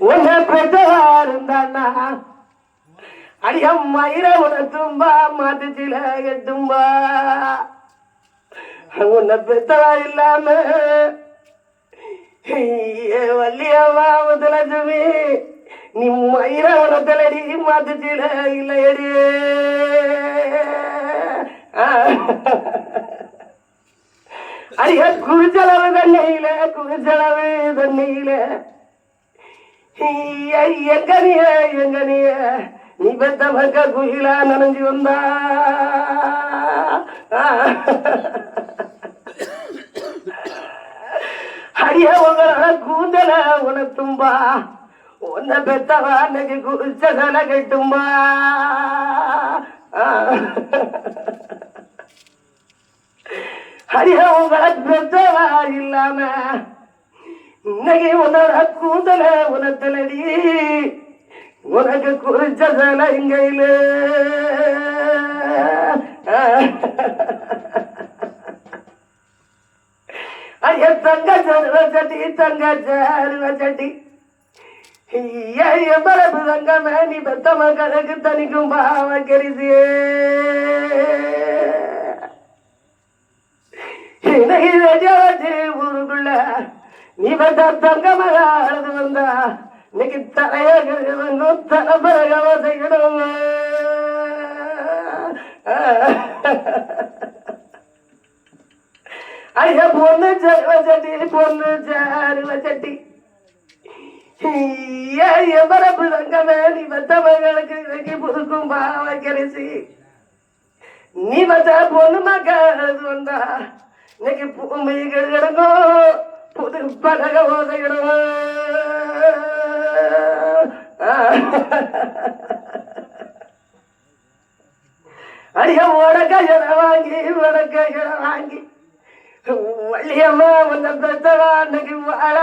உன்னை பெற்றவா இருந்தானா அடியம் மயிர உனத்தும்பா மாட்டுச்சில எட்டும்பா உன்னை பெற்றவா இல்லாம வள்ளியம்மா முதலட்சுமி நீ மயிர உனத்தலடி மாட்டுச்சில இல்லையடி அடிய குளிச்சளவு தண்ணியில எங்கனிய நீ பெத்த மக்க குயிலா நனைஞ்சு வந்தா அடிய உங்களோட கூந்தல உனத்தும்பா உன்னை பெத்தவா அன்னைக்கு குளிச்சதல கட்டும்பா அடிய உங்களை பெத்தவா இல்லாம இன்னைக்கு உன்னோட கூந்தல உனத்தலடி உனக்கு குறிச்சதல இங்கையில ஐய தங்க சருவ சட்டி எவ்வளவு தங்கமே நீ பெத்த மக்களுக்கு தனிக்கும் பாவ கரிசியே ஊருக்குள்ள நீ பெத்த தங்க மகாது வந்தா இன்னைக்கு தலைய தலைப்பரகவ செய்யணும் ஐயா பொண்ணு சருவ சட்டி எவ்வளவு தங்கமே நீ பெத்த மகளுக்கு இன்னைக்கு புதுக்கும் பாவ கரிசி நீ பெத்த பொண்ணு மகாது வந்தா இன்னைக்கு பூமி கிடக்கும் புது பலக ஓதையிடும் அடிய உடக்கையிட வாங்கி வள்ளியம்மா உன்னை பெத்தவா அன்னைக்கு வாழ